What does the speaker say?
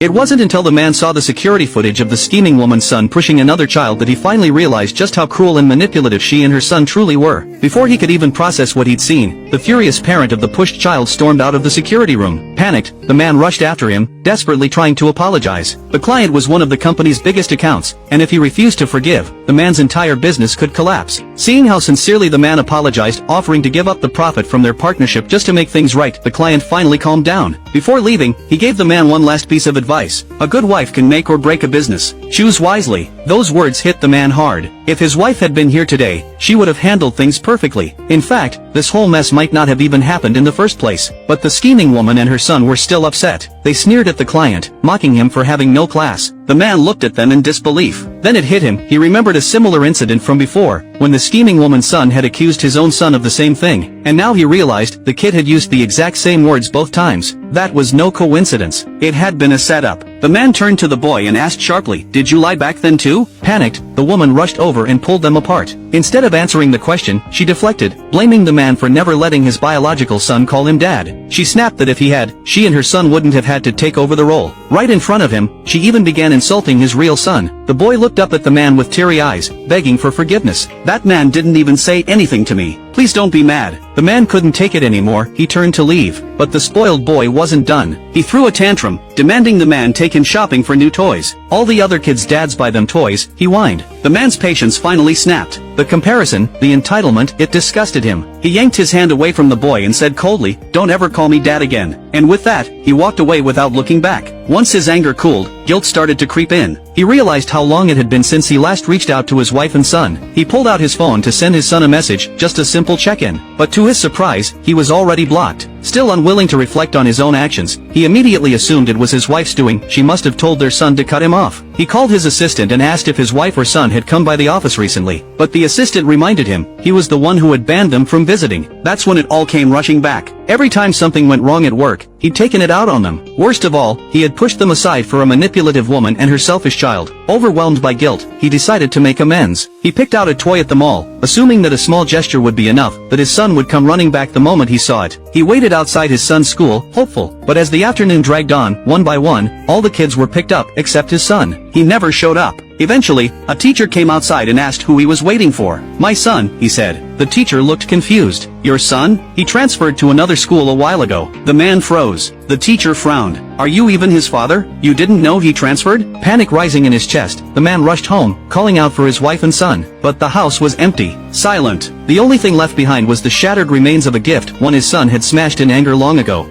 It wasn't until the man saw the security footage of the scheming woman's son pushing another child that he finally realized just how cruel and manipulative she and her son truly were. Before he could even process what he'd seen, the furious parent of the pushed child stormed out of the security room. Panicked, the man rushed after him, desperately trying to apologize. The client was one of the company's biggest accounts, and if he refused to forgive, the man's entire business could collapse. Seeing how sincerely the man apologized, offering to give up the profit from their partnership just to make things right, the client finally calmed down. Before leaving, he gave the man one last piece of advice. A good wife can make or break a business. Choose wisely. Those words hit the man hard. If his wife had been here today, she would have handled things perfectly. In fact, this whole mess might not have even happened in the first place. But the scheming woman and her son were still upset. They sneered at the client, mocking him for having no class. The man looked at them in disbelief. Then it hit him. He remembered a similar incident from before, when the scheming woman's son had accused his own son of the same thing. And now he realized the kid had used the exact same words both times. That was no coincidence. It had been a setup. The man turned to the boy and asked sharply, "Did you lie back then too?" Panicked, the woman rushed over and pulled them apart. Instead of answering the question, she deflected, blaming the man for never letting his biological son call him dad. She snapped that if he had, she and her son wouldn't have had to take over the role. Right in front of him, she even began insulting his real son. The boy looked up at the man with teary eyes, begging for forgiveness. "That man didn't even say anything to me. Please don't be mad." The man couldn't take it anymore. He turned to leave. But the spoiled boy wasn't done. He threw a tantrum, demanding the man take him shopping for new toys. All the other kids' dads buy them toys, he whined. The man's patience finally snapped. The comparison, the entitlement, it disgusted him. He yanked his hand away from the boy and said coldly, "Don't ever call me dad again." And with that, he walked away without looking back. Once his anger cooled, guilt started to creep in. He realized how long it had been since he last reached out to his wife and son. He pulled out his phone to send his son a message, just a simple check-in. But to his surprise, he was already blocked. Still unwilling to reflect on his own actions, he immediately assumed it was his wife's doing. She must have told their son to cut him off. He called his assistant and asked if his wife or son had come by the office recently. But the assistant reminded him, he was the one who had banned them from visiting. That's when it all came rushing back. Every time something went wrong at work, he'd taken it out on them. Worst of all, he had pushed them aside for a manipulative woman and her selfish child. Overwhelmed by guilt, he decided to make amends. He picked out a toy at the mall, assuming that a small gesture would be enough, that his son would come running back the moment he saw it. He waited outside his son's school, hopeful. But as the afternoon dragged on, one by one, all the kids were picked up, except his son. He never showed up. Eventually, a teacher came outside and asked who he was waiting for. "My son," he said. The teacher looked confused. "Your son? He transferred to another school a while ago." The man froze. The teacher frowned. "Are you even his father? You didn't know he transferred?" Panic rising in his chest, the man rushed home, calling out for his wife and son. But the house was empty, silent. The only thing left behind was the shattered remains of a gift one his son had smashed in anger long ago.